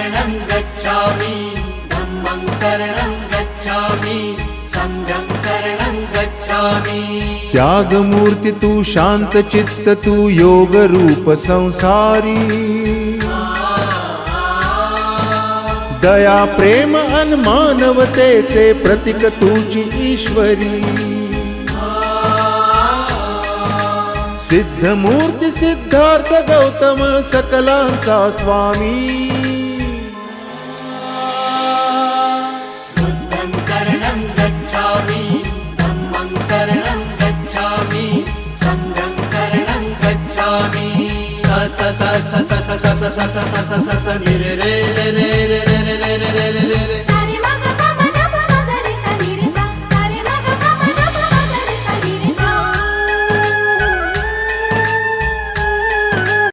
शरणं गच्छामि धम्मं शरणं गच्छामि संघं शरणं गच्छामि। त्यागमूर्ती तू शांत चित्त तू योग रूप संसारी दया प्रेम अन मानवतेचे प्रतीक तुझी ईश्वरी सिद्धमूर्ती सिद्धार्थ गौतम सकलांचा स्वामी बुद्धं शरणं गच्छामि धम्मं शरणं गच्छामि संघं शरणं गच्छामि। स स स स स स स स स स स स स नि रे